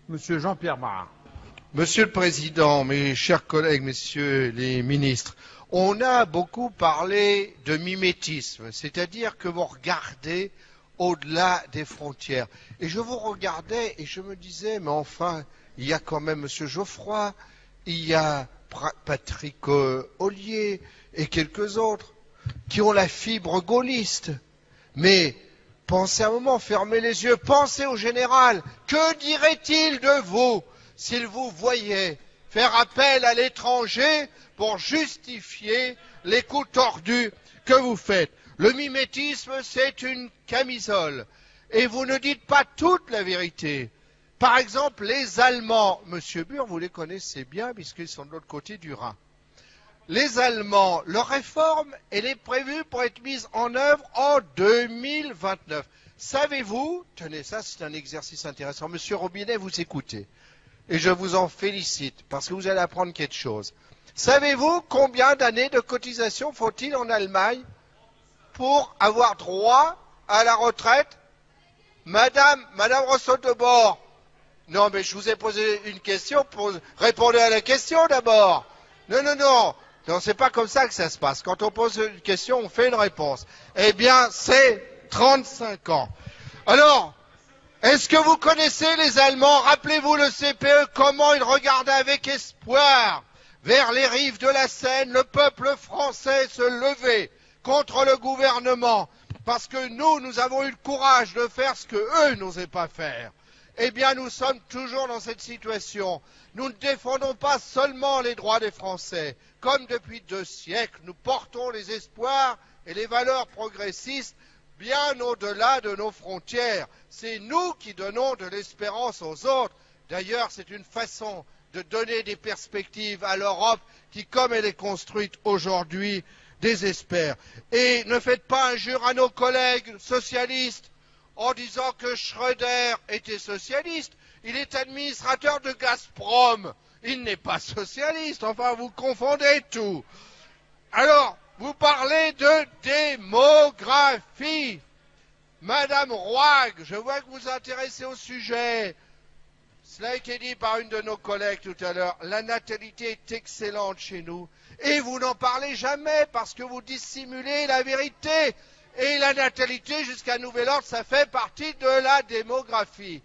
Monsieur Jean-Pierre Marat. Monsieur le Président, mes chers collègues, messieurs les ministres, on a beaucoup parlé de mimétisme, c'est-à-dire que vous regardez au-delà des frontières. Et je vous regardais et je me disais, mais enfin, il y a quand même Monsieur Geoffroy, il y a Patrick Ollier et quelques autres qui ont la fibre gaulliste. Mais pensez un moment, fermez les yeux, pensez au général. Que dirait-il de vous s'il vous voyait faire appel à l'étranger pour justifier les coups tordus que vous faites? Le mimétisme, c'est une camisole. Et vous ne dites pas toute la vérité. Par exemple, les Allemands, Monsieur Bure, vous les connaissez bien puisqu'ils sont de l'autre côté du Rhin. Les Allemands, leur réforme, elle est prévue pour être mise en œuvre en 2029. Savez-vous, tenez, ça c'est un exercice intéressant, Monsieur Robinet, vous écoutez, et je vous en félicite, parce que vous allez apprendre quelque chose. Savez-vous combien d'années de cotisation faut-il en Allemagne pour avoir droit à la retraite? Madame Rousseau de Bord, non mais je vous ai posé une question, répondez à la question d'abord. Non, c'est pas comme ça que ça se passe. Quand on pose une question, on fait une réponse. Eh bien, c'est 35 ans. Alors, est-ce que vous connaissez les Allemands? Rappelez-vous le CPE, comment ils regardaient avec espoir vers les rives de la Seine, le peuple français se levait contre le gouvernement, parce que nous avons eu le courage de faire ce que eux n'osaient pas faire. Eh bien, nous sommes toujours dans cette situation. Nous ne défendons pas seulement les droits des Français. Comme depuis 2 siècles, nous portons les espoirs et les valeurs progressistes bien au-delà de nos frontières. C'est nous qui donnons de l'espérance aux autres. D'ailleurs, c'est une façon de donner des perspectives à l'Europe qui, comme elle est construite aujourd'hui, désespère. Et ne faites pas injure à nos collègues socialistes en disant que Schröder était socialiste. Il est administrateur de Gazprom. Il n'est pas socialiste. Enfin, vous confondez tout. Alors, vous parlez de démographie. Madame Roig, je vois que vous vous intéressez au sujet. Cela a été dit par une de nos collègues tout à l'heure. La natalité est excellente chez nous. Et vous n'en parlez jamais parce que vous dissimulez la vérité. Et la natalité, jusqu'à nouvel ordre, ça fait partie de la démographie.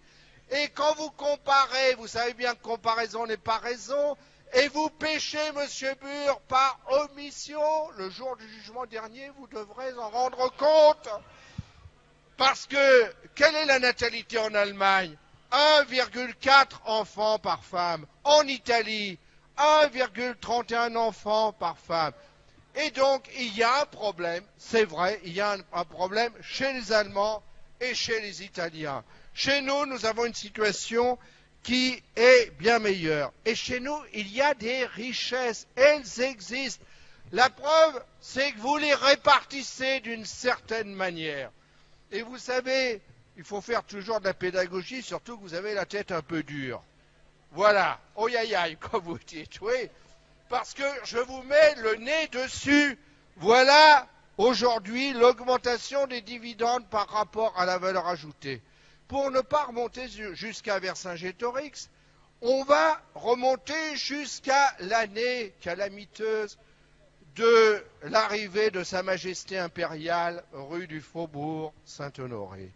Et quand vous comparez, vous savez bien que comparaison n'est pas raison, et vous péchez, Monsieur Bure, par omission, le jour du jugement dernier, vous devrez en rendre compte. Parce que, quelle est la natalité en Allemagne? 1,4 enfants par femme. En Italie, 1,31 enfants par femme. Et donc, il y a un problème, c'est vrai, il y a un problème chez les Allemands et chez les Italiens. Chez nous, nous avons une situation qui est bien meilleure. Et chez nous, il y a des richesses, elles existent. La preuve, c'est que vous les répartissez d'une certaine manière. Et vous savez, il faut faire toujours de la pédagogie, surtout que vous avez la tête un peu dure. Voilà, oh aïe aïe, comme vous dites, oui. Parce que je vous mets le nez dessus. Voilà, aujourd'hui, l'augmentation des dividendes par rapport à la valeur ajoutée. Pour ne pas remonter jusqu'à Vercingétorix, on va remonter jusqu'à l'année calamiteuse de l'arrivée de Sa Majesté impériale rue du Faubourg Saint-Honoré,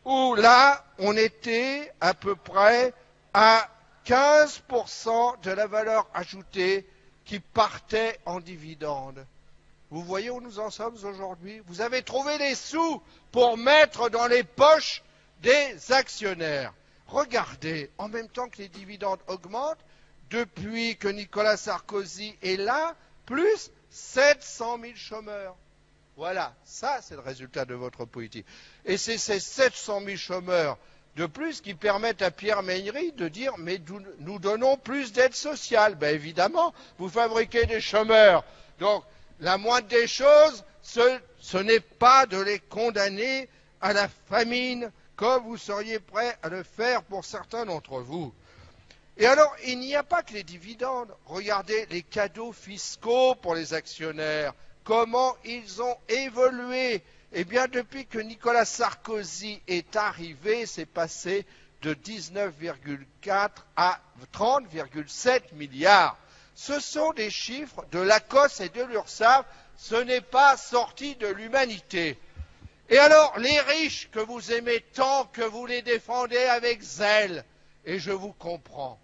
où là, on était à peu près à 15% de la valeur ajoutée qui partait en dividendes. Vous voyez où nous en sommes aujourd'hui? Vous avez trouvé les sous pour mettre dans les poches des actionnaire. Regardez, en même temps que les dividendes augmentent, depuis que Nicolas Sarkozy est là, plus 700 000 chômeurs. Voilà, ça c'est le résultat de votre politique. Et c'est ces 700 000 chômeurs de plus qui permettent à Pierre Meillery de dire « mais nous donnons plus d'aide sociale ». Ben évidemment, vous fabriquez des chômeurs. Donc, la moindre des choses, ce n'est pas de les condamner à la famine comme vous seriez prêt à le faire pour certains d'entre vous. Et alors, il n'y a pas que les dividendes. Regardez les cadeaux fiscaux pour les actionnaires. Comment ils ont évolué. Eh bien, depuis que Nicolas Sarkozy est arrivé, c'est passé de 19,4 à 30,7 milliards. Ce sont des chiffres de l'ACOS et de l'URSSAF, ce n'est pas sorti de l'humanité. Et alors, les riches que vous aimez tant, que vous les défendez avec zèle, et je vous comprends,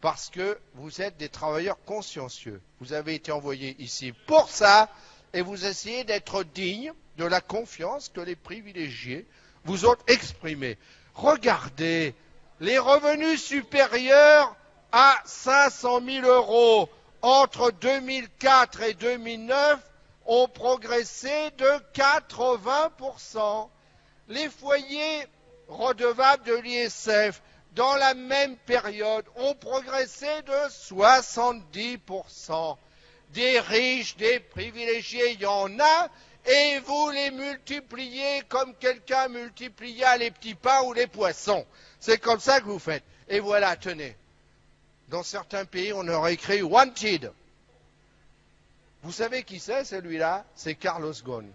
parce que vous êtes des travailleurs consciencieux. Vous avez été envoyés ici pour ça, et vous essayez d'être dignes de la confiance que les privilégiés vous ont exprimée. Regardez, les revenus supérieurs à 500 000 € entre 2004 et 2009 ont progressé de 80%. Les foyers redevables de l'ISF, dans la même période, ont progressé de 70%. Des riches, des privilégiés, il y en a, et vous les multipliez comme quelqu'un multiplia les petits pains ou les poissons. C'est comme ça que vous faites. Et voilà, tenez. Dans certains pays, on aurait écrit « Wanted ». Vous savez qui c'est, celui-là? C'est Carlos Ghosn.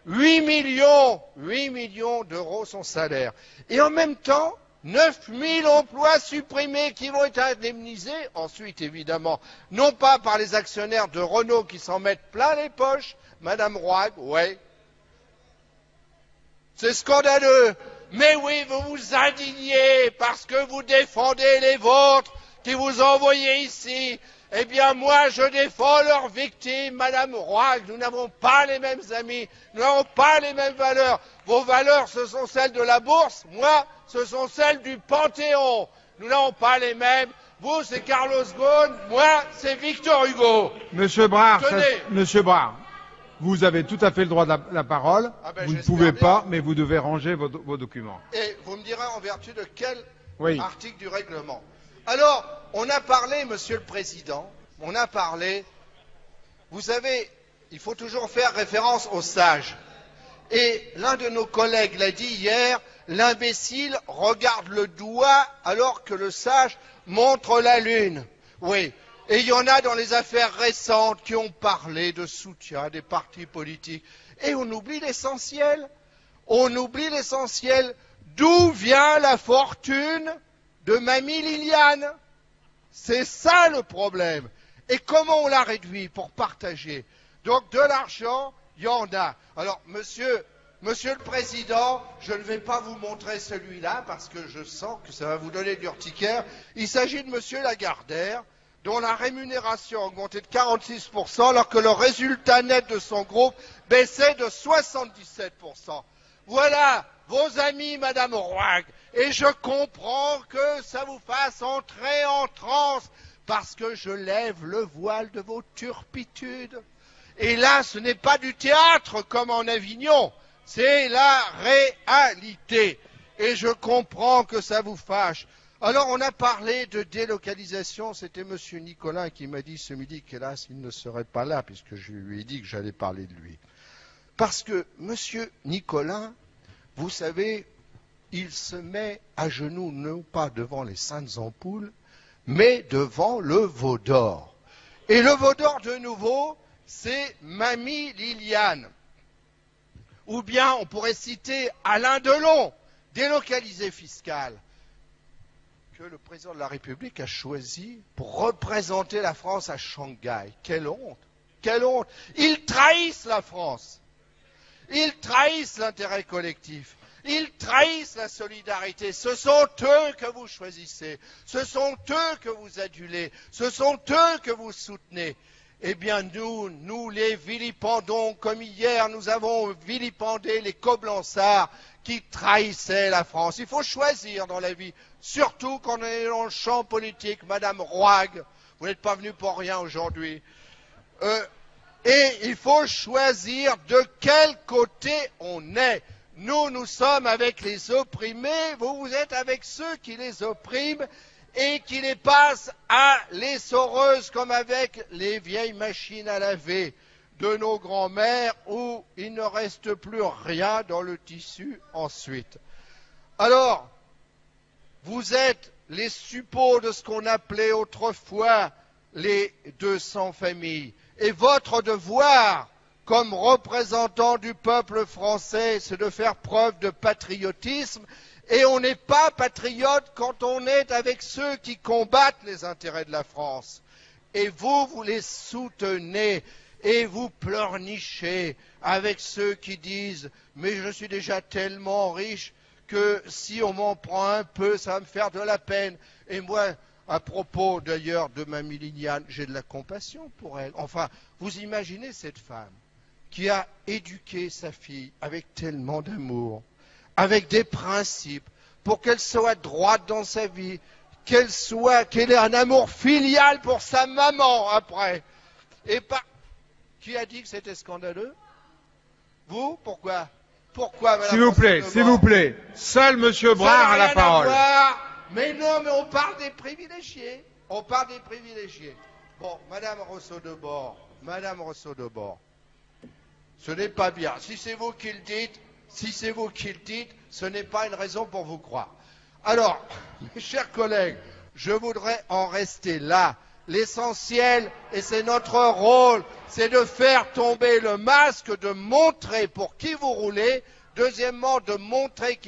8 millions d'euros son salaire. Et en même temps, 9000 emplois supprimés qui vont être indemnisés, ensuite évidemment, non pas par les actionnaires de Renault qui s'en mettent plein les poches, Madame Roig, ouais. C'est scandaleux. Mais oui, vous vous indignez parce que vous défendez les vôtres qui vous ont envoyés ici. Eh bien, moi, je défends leurs victimes, Madame Roig. Nous n'avons pas les mêmes amis, nous n'avons pas les mêmes valeurs. Vos valeurs, ce sont celles de la bourse. Moi, ce sont celles du Panthéon. Nous n'avons pas les mêmes. Vous, c'est Carlos Ghosn. Moi, c'est Victor Hugo. Monsieur Brard, Tenez. Monsieur Brard, vous avez tout à fait le droit de la parole. Ah ben, vous ne j'espère pouvez bien. pas, mais vous devez ranger vos documents. Et vous me direz en vertu de quel Oui. article du règlement. Alors, on a parlé, Monsieur le Président, on a parlé, vous savez, il faut toujours faire référence aux sages. Et l'un de nos collègues l'a dit hier, l'imbécile regarde le doigt alors que le sage montre la lune. Oui. Et il y en a dans les affaires récentes qui ont parlé de soutien des partis politiques. Et on oublie l'essentiel. On oublie l'essentiel. D'où vient la fortune de Mamie Liliane? C'est ça le problème. Et comment on l'a réduit pour partager? Donc de l'argent, il y en a. Alors, monsieur le Président, je ne vais pas vous montrer celui-là parce que je sens que ça va vous donner de l'urticaire. Il s'agit de monsieur Lagardère, dont la rémunération a augmenté de 46%, alors que le résultat net de son groupe baissait de 77%. Voilà vos amis, Madame Roig. Et je comprends que ça vous fasse entrer en transe, parce que je lève le voile de vos turpitudes. Et là, ce n'est pas du théâtre comme en Avignon, c'est la réalité. Et je comprends que ça vous fâche. Alors, on a parlé de délocalisation. C'était M. Nicolin qui m'a dit ce midi qu'hélas, il ne serait pas là, puisque je lui ai dit que j'allais parler de lui. Parce que M. Nicolin, vous savez, il se met à genoux, non pas devant les saintes ampoules, mais devant le veau d'or. Et le veau d'or, de nouveau, c'est Mamie Liliane. Ou bien, on pourrait citer Alain Delon, délocalisé fiscal, que le président de la République a choisi pour représenter la France à Shanghai. Quelle honte! Quelle honte! Ils trahissent la France. Ils trahissent l'intérêt collectif. Ils trahissent la solidarité. Ce sont eux que vous choisissez. Ce sont eux que vous adulez. Ce sont eux que vous soutenez. Eh bien, nous les vilipendons, comme hier, nous avons vilipendé les Coblençards qui trahissaient la France. Il faut choisir dans la vie, surtout quand on est dans le champ politique. Madame Roig, vous n'êtes pas venue pour rien aujourd'hui. Et il faut choisir de quel côté on est. Nous sommes avec les opprimés, vous êtes avec ceux qui les oppriment et qui les passent à l'essoreuse comme avec les vieilles machines à laver de nos grands-mères où il ne reste plus rien dans le tissu ensuite. Alors, vous êtes les suppôts de ce qu'on appelait autrefois les 200 familles. Et votre devoir, comme représentant du peuple français, c'est de faire preuve de patriotisme Et on n'est pas patriote quand on est avec ceux qui combattent les intérêts de la France. Et vous les soutenez et vous pleurnichez avec ceux qui disent « mais je suis déjà tellement riche que si on m'en prend un peu, ça va me faire de la peine ». Et moi, à propos d'ailleurs de Mamie Lignane, j'ai de la compassion pour elle. Enfin, vous imaginez cette femme qui a éduqué sa fille avec tellement d'amour, avec des principes, pour qu'elle soit droite dans sa vie, qu'elle ait un amour filial pour sa maman après. Et pas... Qui a dit que c'était scandaleux? Vous? Pourquoi? Pourquoi, madame? S'il vous plaît, seul monsieur Brard a la parole. Mais non, mais on parle des privilégiés. On parle des privilégiés. Bon, madame Rousseau de Bord, ce n'est pas bien. Si c'est vous qui le dites, ce n'est pas une raison pour vous croire. Alors, mes chers collègues, je voudrais en rester là. L'essentiel, et c'est notre rôle, c'est de faire tomber le masque, de montrer pour qui vous roulez. Deuxièmement, de montrer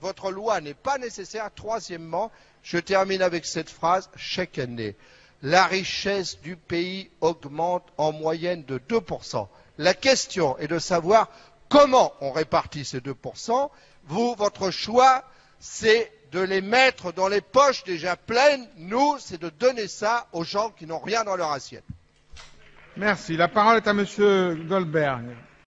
votre loi n'est pas nécessaire. Troisièmement, je termine avec cette phrase, chaque année, la richesse du pays augmente en moyenne de 2%. La question est de savoir comment on répartit ces 2%. Votre choix, c'est de les mettre dans les poches déjà pleines. Nous, c'est de donner ça aux gens qui n'ont rien dans leur assiette. Merci. La parole est à monsieur Goldberg.